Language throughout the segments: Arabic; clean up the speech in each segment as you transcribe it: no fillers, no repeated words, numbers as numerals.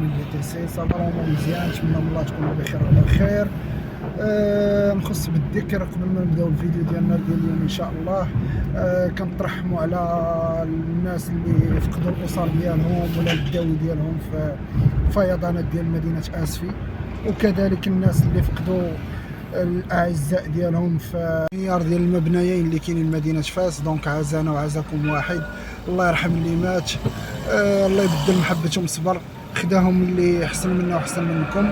من في تي سي صبرهم مزيان، نتمنى من الله تكونوا بخير وعلى خير. نخص بالذكر قبل ما نبداو الفيديو ديالنا ديال اليوم ان شاء الله، كنترحموا على الناس اللي فقدوا الاسر ديالهم ولا الداوي ديالهم في فيضانات ديال مدينه اسفي، وكذلك الناس اللي فقدوا الاعزاء ديالهم في انهيار ديال المبنيين اللي كاينين مدينه فاس. دونك عزانا وعزاكم واحد، الله يرحم اللي مات، الله يبدل محبتهم صبر، خداهم اللي احسن منا واحسن منكم.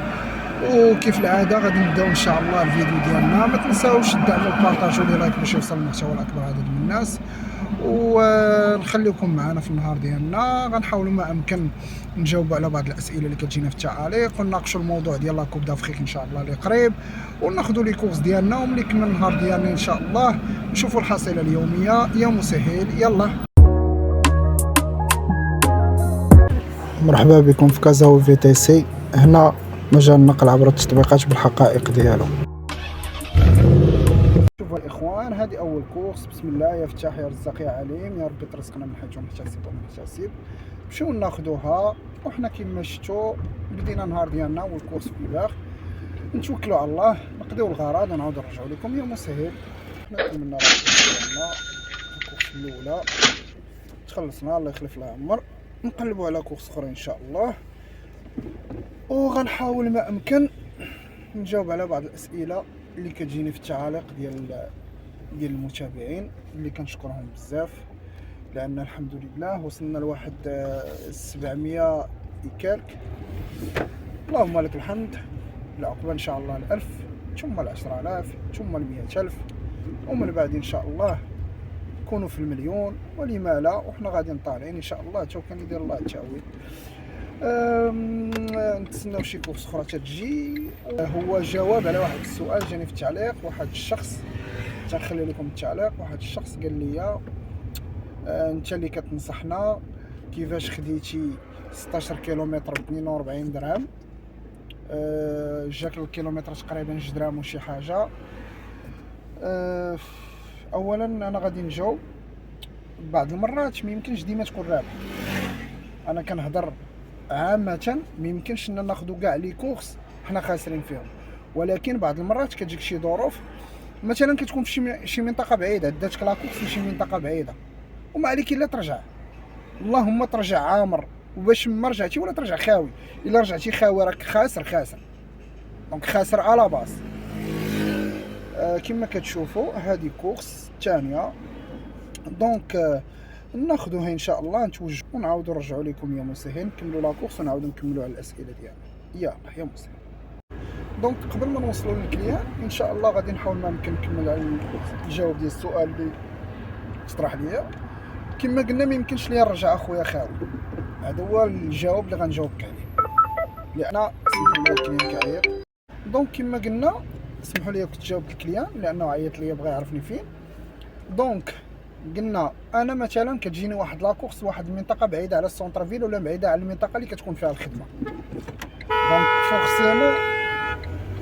وكيف العاده غادي نبداو ان شاء الله الفيديو ديالنا. ما تنساوش الدعم والبارطاج واللايك باش يوصل المحتوى لاكبر عدد من الناس، ونخليكم معنا في النهار ديالنا. غنحاولوا ما امكن نجاوبوا على بعض الاسئله اللي كتجينا في التعاليق، ونناقشوا الموضوع ديال لا كوب دافريك ان شاء الله اللي قريب، وناخذوا لي كورس ديالنا، وملي يكمل النهار ديالنا ان شاء الله نشوفوا الحصيله اليوميه. يا مسهل يلا. مرحبا بكم في كازاو في تي سي، هنا مجال النقل عبر التطبيقات بالحقائق ديالو. شوفوا الاخوان، هذه اول كورس. بسم الله يا فتاح يا رزاق يا عليم، يا ربي ترزقنا من حيث محتسب ومحتسب. نمشيو ناخذوها، وحنا كيما شفتوا بدينا النهار ديالنا والكورس في الباخ. نتوكلوا على الله، نقضيو الغرض ونعاود نرجعوا لكم. يا مسهل، حنا كملنا الكورس الاولى، تخلصنا الله يخلف لها عمر. نقلبوا على كورس اخرى ان شاء الله، وغنحاول ما امكن نجاوب على بعض الاسئله اللي كتجيني في التعاليق ديال المتابعين اللي كنشكرهم بزاف، لان الحمد لله وصلنا لواحد 700 يكالك. اللهم لك الحمد. العقبه ان شاء الله 1000 ثم 10000 ثم 100000، ومن بعد ان شاء الله نكونوا في المليون، ولما لا، وحنا غاديين طالعين ان شاء الله. تو كان يدير الله التعويض. نتسناو شي كورس اخرى تجي. هو جواب على واحد السؤال جاني في التعليق. واحد الشخص، تنخلي لكم التعليق، واحد الشخص قال لي انت اللي كتنصحنا كيفاش خديتي 16 كيلومتر ب 42 درهم، جاك الكيلومتر تقريبا 2 درهم وشي حاجه. اولا انا غادي نجاوب، بعض المرات ما يمكنش ديما تكون رابح. انا كنهضر عامه، ما يمكنش ان ناخذوا كاع لي كورس حنا خاسرين فيهم، ولكن بعض المرات كتجيك شي ظروف، مثلا كتكون في شي منطقه بعيده، داتك لا كورس لشي منطقه بعيده وما عليك الا ترجع. اللهم ترجع عامر، وباش ما رجعتي ولا ترجع خاوي. الا رجعتي خاوي راك خاسر دونك خاسر على باس. كما كتشوفوا هذه كورس ثانيه، دونك ناخذوها ان شاء الله، نتوجهوا ونعاودوا نرجعوا لكم. يا مسهل، نكملوا لا كورس ونعاودوا نكملوا على الاسئله ديالنا. يلا يا مسهل. دونك قبل ما نوصلوا للكليان ان شاء الله غادي نحاول ما يمكن نكمل على الجواب ديال السؤال اللي طرح ليا. كما قلنا ما يمكنش ليا نرجع اخويا خاوي، هذا هو الجواب اللي غنجاوبك عليه، لان سمحوا لي الكليان كيعيط. دونك كما قلنا سمحوا لي كنت جاوبت الكليان لانه عيط ليا بغى يعرفني فين. دونك قلنا انا مثلا كتجيني واحد لاكورس واحد المنطقه بعيده على السونتر فيل ولا بعيده على المنطقه اللي كتكون فيها الخدمه، دونك فورسيمون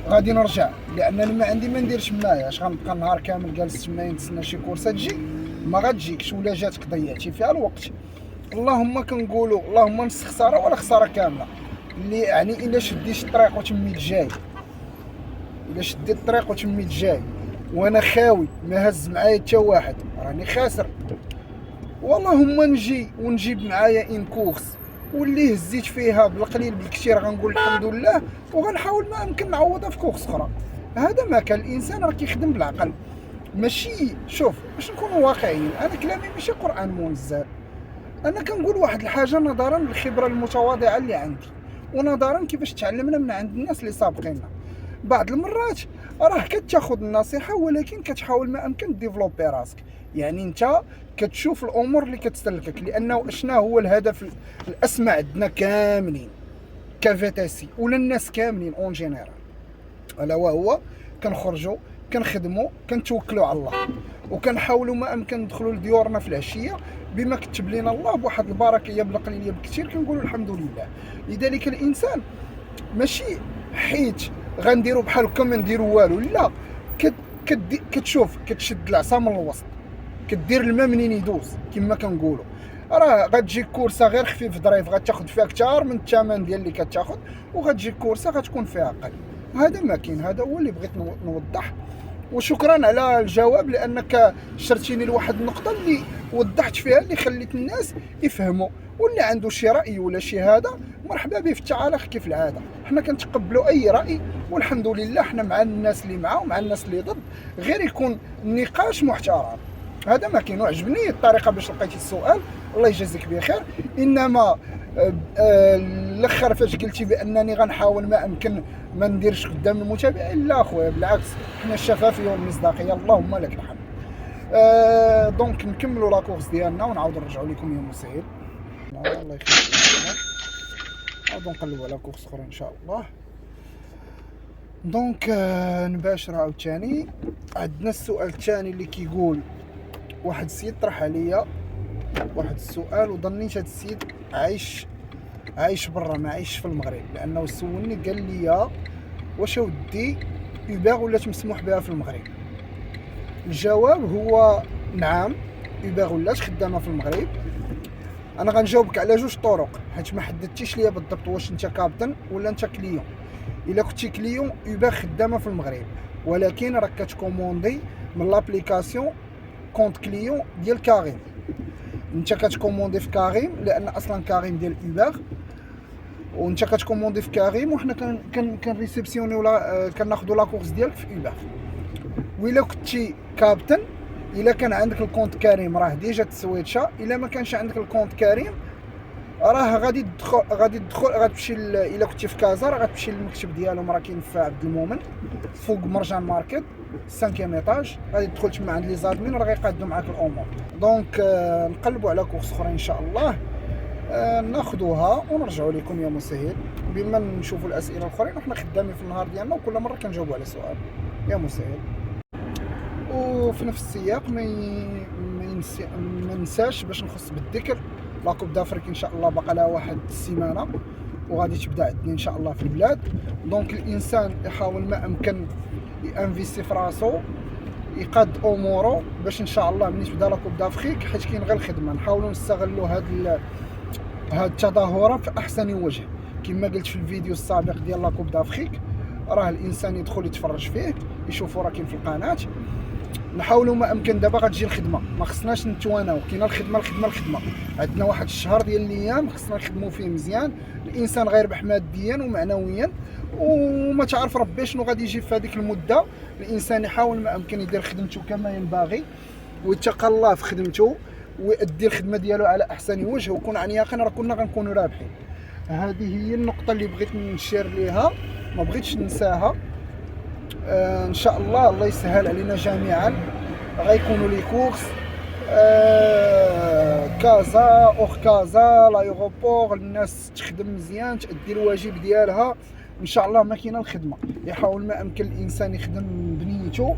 غادي نرجع، لانني ما عندي ما نديرش معايا. اش غنبقى النهار كامل جالس تما نتسنى شي كورسه تجي؟ ما غتجيكش، ولا جاتك ضيعتي فيها الوقت. اللهم كنقولوا اللهم نص خساره ولا خساره كامله، اللي يعني الا شديت الطريق وتميت جاي، الا شديت الطريق وتميت جاي وانا خاوي ما هز معايا حتى واحد، راني خاسر. واللهم نجي ونجيب معايا ان كورس، واللي هزيت فيها بالقليل بالكثير غنقول الحمد لله، وغنحاول ما يمكن نعوضها في كورس اخرى. هذا ما كان. الانسان راه كيخدم بالعقل، ماشي شوف باش نكونوا واقعيين. انا كلامي ماشي قران منزل، انا كنقول واحد الحاجه نظرا للخبره المتواضعه اللي عندي، ونظرا كيفاش تعلمنا من عند الناس اللي سابقيننا. بعض المرات راه كتاخذ النصيحه، ولكن كتحاول ما امكن ديفلوبي راسك. يعني انت كتشوف الامور اللي كتسلكك، لانه شنو هو الهدف الاسمى عندنا كاملين كفيتاسي ولا الناس كاملين اون جينيرال، الا وهو كنخرجوا كنخدموا كنتوكلوا على الله، وكنحاولوا ما امكن ندخلوا لديورنا في العشيه بما كتب لنا الله بواحد البركه، يا بالقليل يا بالكثير كنقولوا الحمد لله. لذلك الانسان ماشي حيت غنديروا بحال هكا ما نديروا والو، لا، كتشوف كتشد العصا من الوسط، كدير الماء منين يدوز كما كنقولوا. راه غتجيك كورسه غير خفيف ظريف غتاخد فيها كثار من الثمن ديال اللي كتاخد، وغتجيك كورسه غتكون فيها اقل. هذا ما كاين، هذا هو اللي بغيت نوضح. وشكرا على الجواب، لانك شرتيني لواحد النقطه اللي وضحت فيها، اللي خليت الناس يفهموا. واللي عنده شي راي ولا شي هذا مرحبا به في التعاليق كيف العاده، حنا كنتقبلوا اي راي، والحمد لله حنا مع الناس اللي معاه ومع الناس اللي ضد، غير يكون النقاش محترم. هذا ما كاين. وعجبني الطريقه باش لقيتي السؤال، الله يجازيك بخير. انما الاخر فاش قلتي بانني غنحاول ما امكن ما نديرش قدام المتابعين، لا اخويا بالعكس، حنا الشفافيه والمصداقيه اللهم لك الحمد. دونك نكملوا لاكورس ديالنا ونعاودوا نرجعوا لكم يا مسهل. الله يخليك. نعاودوا نقلبوا على كورس اخرى ان شاء الله. دونك نباشر عاوتاني. عندنا السؤال الثاني اللي كيقول واحد السيد طرح عليا واحد السؤال، وظنيت هذا السيد عايش برا ما عايش في المغرب، لانه سولني قال لي واش ودي يباغ ولات مسموح بها في المغرب. الجواب هو نعم، يباغ ولات خدامه في المغرب. انا غنجاوبك على جوج طرق، حيت ما حددتيش ليا بالضبط واش انت كابتن ولا انت كليون. الا كنتي كليون يباغ خدامه في المغرب، ولكن راك كتكوموندي من لابليكاسيون كونت كليون ديال كاريم. انت كتكوموندي في كاريم، لان اصلا كاريم ديال يباغ، وانت كتكوموندي في كاريم، وحنا كنريسبسيونيو كناخذوا لا كورس ديالك في يباغ. وإلا كنتي كابتن، الا كان عندك الكونت كريم راه ديجا تسويتشا. الا ما كانش عندك الكونت كريم راه غادي تدخل غتمشي الا كنتي في كازا راه غتمشي للمكتب ديالهم، راه كاين في عبد المؤمن فوق مرجان ماركت 5 ايطاج، غادي تدخل تما عند لي زادمين راه غيقادوا معاك الامور. دونك نقلبوا على كورس اخرى ان شاء الله، ناخذوها ونرجعوا لكم يا مسهل، بما نشوفوا الاسئله الاخرين. وحنا خدامين في النهار ديالنا، وكل مره كنجاوبوا على سؤال يا مسهل. وفي نفس السياق ما ننساش باش نخص بالذكر لا كوب دافريك ان شاء الله باقا لها واحد السيمانه، وغادي تبدا عندنا ان شاء الله في البلاد. دونك الانسان يحاول ما امكن ينفيستي في راسو، يقاد اموره باش ان شاء الله ملي تبدا لا كوب دافريك، حيت كاين غير الخدمه. نحاولوا نستغلوا هاد التظاهره في احسن وجه. كما قلت في الفيديو السابق ديال لا كوب دافريك، راه الانسان يدخل يتفرج فيه يشوفوا راه كاين في القناه. نحاولوا ما امكن. دابا غتجي الخدمه، ما خصناش نتواناو، كاينه الخدمه. عندنا واحد الشهر ديال الايام خصنا نخدموا فيه مزيان. الانسان غيربح ماديا ومعنويا، وما تعرف ربي شنو غادي يجي في هذيك المده. الانسان يحاول ما امكن يدير خدمته كما ينبغي، ويتقى الله في خدمته، ويؤدي الخدمه ديالو على احسن وجه، ويكون عن يقين راه كنا غنكونوا رابحين. هذه هي النقطه اللي بغيت نشير ليها، ما بغيتش ننساها. ان شاء الله يسهل علينا جميعا. غيكونوا لي كورس كازا اوغ كازا لايغوبور، الناس تخدم مزيان تأدي الواجب ديالها ان شاء الله. ما كاينه الخدمه، يحاول ما امكن الانسان يخدم بنيته،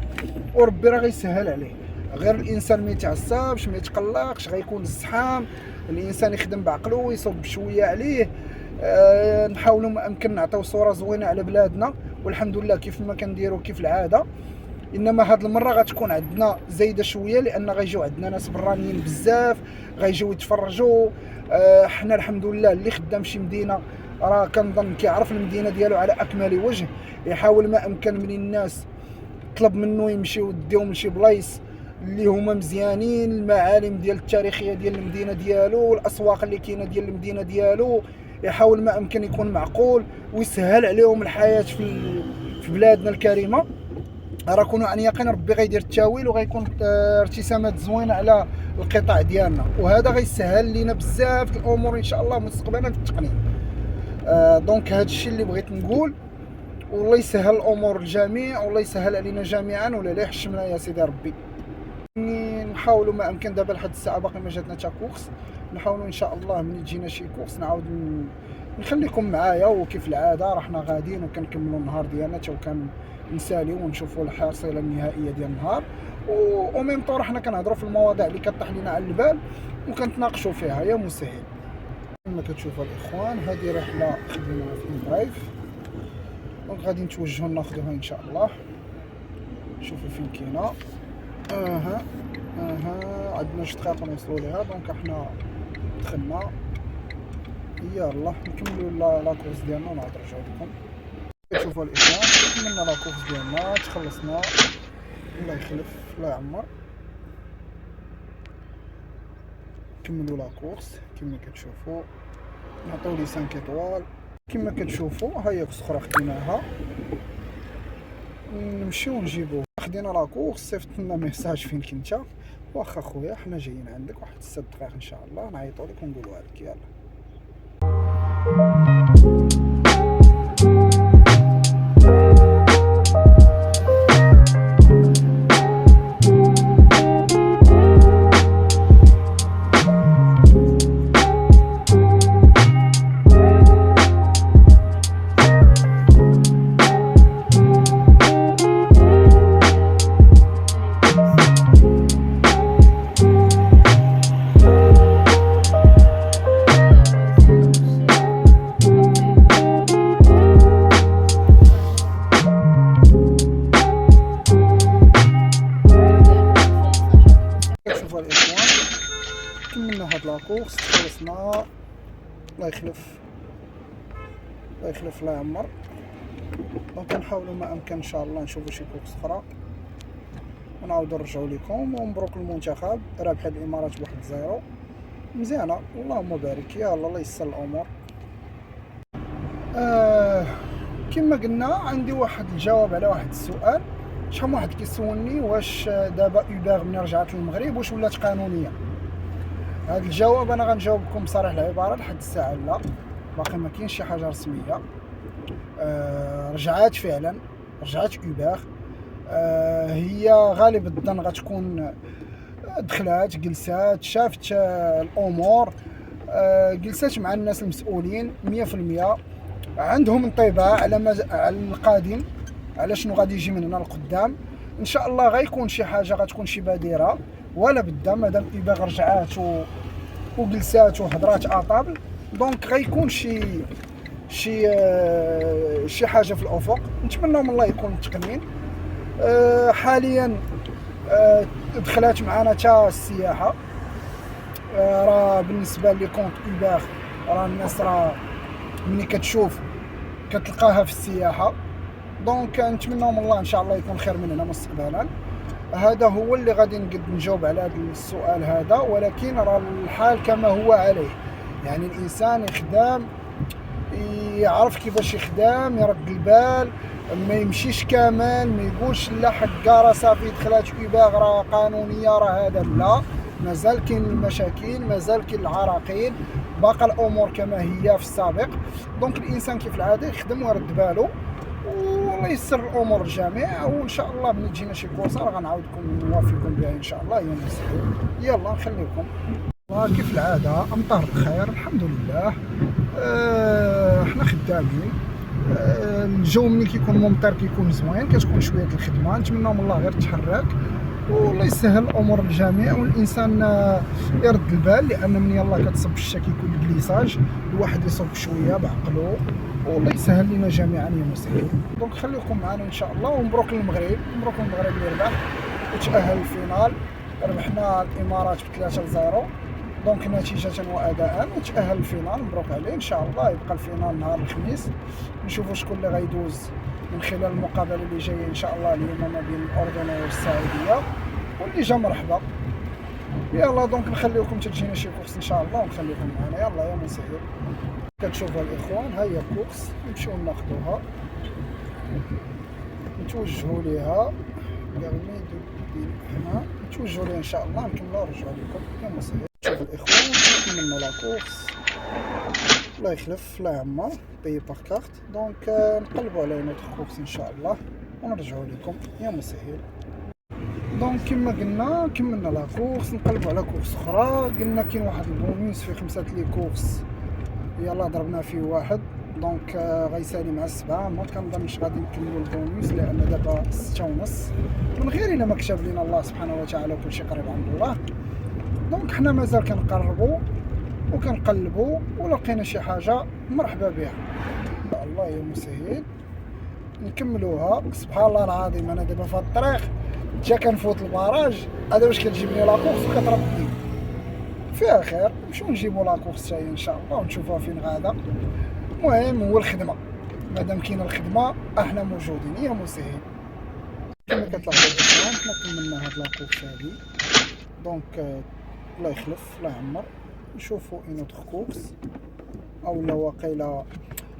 وربي راه غيسهل عليه. غير الانسان ما يتعصبش ما يتقلقش، غيكون الزحام. الانسان يخدم بعقله ويصب شويه عليه. نحاولوا ما امكن نعطيو صوره زوينه على بلادنا، والحمد لله كيف ما كنديروا كيف العاده. انما هاد المره غتكون عندنا زايده شويه، لان غيجيو عندنا ناس برانيين بزاف غيجيو يتفرجوا. حنا الحمد لله اللي خدام شي مدينه راه كنظن كيعرف المدينه ديالو على اكمل وجه. يحاول ما امكن من الناس طلب منه يمشيو يديهم لشي بلايص اللي هما مزيانين، المعالم ديال التاريخيه ديال المدينه ديالو والاسواق اللي كاينه ديال المدينه ديالو. يحاول ما امكن يكون معقول ويسهل عليهم الحياه في بلادنا الكريمه. راه كونوا عن يقين ربي غيدير التاويل، وغيكون ارتسامات زوينه على القطاع ديالنا، وهذا غيسهل لينا بزاف الامور ان شاء الله مستقبلا في التقنيه. دونك هذا الشيء اللي بغيت نقول، والله يسهل الامور للجميع، والله يسهل علينا جميعا، ولا لا يحشمنا يا سيدي ربي. نحاولوا ما امكن. دابا لحد الساعه باقي ما جاتنا حتى كورس. نحاولوا ان شاء الله ملي تجينا شي كورس نعاود نخليكم معايا، وكيف العاده راه حنا غاديين وكنكملوا النهار ديالنا حتى وكان نساليو ونشوفوا الحاصله النهائيه ديال النهار. و ميم طور حنا كنهضروا في المواضيع اللي كطيح لينا على البال وكنتناقشوا فيها يا مسهل. كما كتشوفوا الاخوان هذه رحله خدمناها في إندرايف، دونك غادي نتوجهوا ناخذوها ان شاء الله. شوفوا فين كاينه. عندنا 2 دقائق نوصلوا ليها. دونك احنا دخلنا. يلا نكملوا لاكورس ديالنا ونعاود نرجعو لكم. كتشوفوا الاخوان كملنا لاكورس ديالنا، تخلصنا الله يخلف الله يعمر. كملوا لاكورس كما كتشوفوا، نعطيو لي 5 ايطوال كما كتشوفوا. ها هي كورس اخرى خديناها، نمشيو نجيبوه. خدينا لاكورس، صيفط لنا ميساج فين كنتا، واخا خويا حنا جايين عندك واحد 6 دقائق ان شاء الله نعيطوا لك ونقولوها لك. يلا شوفوا الاخوان كملنا هاد لاكورس، خلصنا الله يخلف الله يخلف الله يعمر. دونك نحاولوا ما امكن ان شاء الله نشوفوا شي كورس اخرى ونعاودوا نرجعوا لكم. ومبروك المنتخب رابح الامارات بواحد 0 مزيانه، اللهم بارك. يلا الله يسر الامور. كما قلنا عندي واحد الجواب على واحد السؤال. شحال من واحد كيسولني واش دابا اوبر ملي رجعت للمغرب واش ولات قانونيه. هذا الجواب انا غنجاوبكم بصريح العباره. لحد الساعه لا، باقي ما كاينش شي حاجه رسميه. رجعات فعلا، رجعت اوبر. هي غالب الظن غتكون دخلات جلسات شافت الامور، جلسات مع الناس المسؤولين 100%، عندهم انطباع على القادم، على شنو غادي يجي من هنا لقدام. ان شاء الله غيكون شي حاجه، غتكون شي بادره ولا بدا. مادام اوبر رجعات وجلسات وهضرات اطابل، دونك غيكون شي حاجه في الافق. نتمنى من الله يكون متقنين. حاليا دخلات معنا تا السياحه. راه بالنسبه لي كونت اوبر راه الناس راه ملي كتشوف كتلقاها في السياحه. دونك نتمنى من الله ان شاء الله يكون خير مننا مستقبلا. هذا هو اللي غادي نقد نجاوب على هذا السؤال هذا. ولكن راه الحال كما هو عليه، يعني الانسان يخدم، يعرف كيفاش يخدم، يرد البال، ما يمشيش كامل، ما يقولش لا حقا راه صافي دخلات اوبر راه قانونيه راه هذا. لا، مازال كاين المشاكل، مازال كاين العراقيل، باقا الامور كما هي في السابق. دونك الانسان كيف العاده يخدم ويرد بالو، والله يسر الامور الجميع. وان شاء الله ملي تجينا شي كورسه راه غنعاودكم نوافيكم بها ان شاء الله يوم السبت. يلا نخليكم. والله كيف العاده امطار بخير الحمد لله. حنا خدامين. الجو ملي كيكون ممطر كيكون زوين، كتكون شويه الخدمه. نتمنى من الله غير تحرك والله يسهل الامور للجميع، والانسان يرد البال، لان من يلا كتصب الشتا كيكون الكليساج، الواحد يصب شويه بعقلو والله يسهل لنا جميعا يا مسهل. دونك خليكم معنا ان شاء الله. ومبروك للمغرب، مبروك للمغرب اللي ربح وتاهل الفينال. ربحنا الامارات ب3-0، دونك نتيجه واداء وتاهل الفينال. مبروك عليه. ان شاء الله يبقى الفينال نهار الخميس، نشوفوا شكون اللي غيدوز من خلال المقابله اللي جايه ان شاء الله اليوم ما بين الاردن والسعوديه، واللي جا مرحبا. يلا دونك نخليكم تجينا شي كورس ان شاء الله ونخليكم معنا. يلا يا مسهل. كتشوفوا الاخوان ها هي كورس نمشيو ناخذوها نتوجهوا ليها. هنا نتوجهوا ليها ان شاء الله نكملوا ونرجعوا لكم يا مسهل. شوفوا الاخوان كملنا لا كورس الله يخلف الله يعمر باي باغ كارت. دونك نقلبوا على نوتر كورس ان شاء الله ونرجعوا لكم يا مسهل. دونك كما قلنا كملنا لا كورس، نقلبوا على كورس اخرى. قلنا كاين واحد البونيس في 5 لي كورس، يلا ضربنا فيه واحد. دونك غيسالي مع 7. ما كنظنش غادي نكملوا البونيس لان دابا 6:30 من غير الا ما كتب لنا الله سبحانه وتعالى وكلشي قريب عند الله. دونك حنا مازال كنقربوا وكنقلبوا، ولا لقينا شي حاجه مرحبا بها ان شاء الله يا مسهل. نكملوها. سبحان الله العظيم انا دابا في الطريق جا كنفوت الباراج، هذا واش كتجيبني لاكورس وكتردني فيها خير، نمشيو نجيبو لاكورس تاهي ان شاء الله ونشوفوها فين غادا. المهم هو الخدمه، مادام كاينه الخدمه احنا موجودين يا مسهل. كما كتلاحظوا حنا كملنا هاد لاكورس هادي، دونك الله يخلف الله يعمر نشوفوا اون اوتر كورس اولا واقيلا.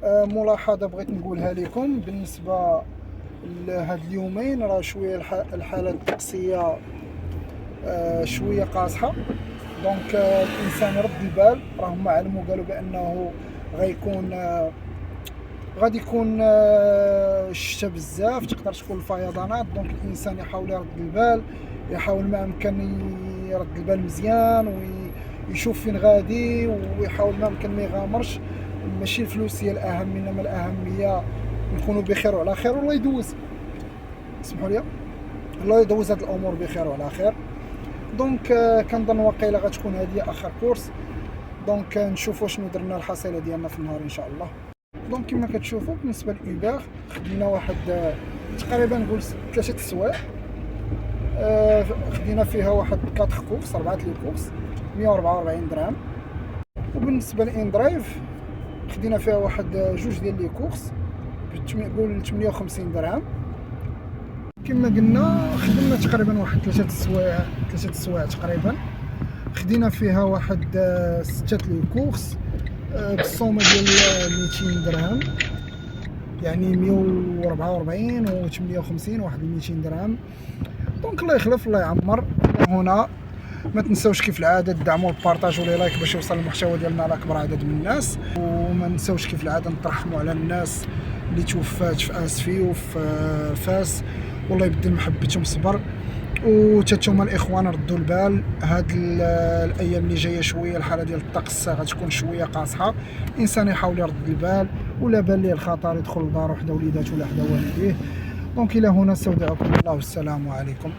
ملاحظه بغيت نقولها لكم بالنسبه لهاد اليومين، راه شويه الحاله الطقسيه شويه قاصحه، دونك الانسان يرد البال. راهم علموا قالوا بانه غادي يكون الشتا بزاف، تقدر تكون الفيضانات، دونك الانسان يحاول يرد البال، يحاول ما امكن يرد البال مزيان ويشوف فين غادي، ويحاول ما امكن ما يغامرش. ماشي الفلوس هي الاهم، انما الاهم هي نكونوا بخير وعلى خير، والله يدوز، اسمحوا لي، الله يدوز هاد الامور بخير وعلى خير. دونك كنظن واقيلا غتكون هذه اخر كورس، دونك نشوفوا شنو درنا الحصيله ديالنا في النهار ان شاء الله. دونك كما كتشوفوا بالنسبه للاوبر خدينا واحد تقريبا نقول 3 السوايع، خدينا فيها واحد 4 كورس 4 لي كورس 144 درهم. وبالنسبه لان درايف خدينا فيها واحد 2 ديال لي كورس نقول 58 درهم. كما قلنا خدمنا تقريبا واحد 3 السوايع تقريبا، خدينا فيها واحد 6 لي كورس بالصومه ديال 200 درهم، يعني 144 و 850 واحد 200 درهم. دونك الله يخلف الله يعمر. هنا ما تنساوش كيف العاده تدعموا البارطاج ولي لايك باش يوصل المحتوى ديالنا لاكبر عدد من الناس، وما نساوش كيف العاده نترحموا على الناس اللي توفات في اسفي وفي فاس، والله يبدل محبتهم صبر. وتاتوما الاخوان ردوا البال، هاد الايام اللي جايه شويه الحاله ديال الطقس غتكون شويه قاصحه، الانسان يحاول يرد البال ولا بال ليه الخطر يدخل لدار وحده وليداته ولا حدا والديه. دونك الى هنا استودعكم الله والسلام عليكم.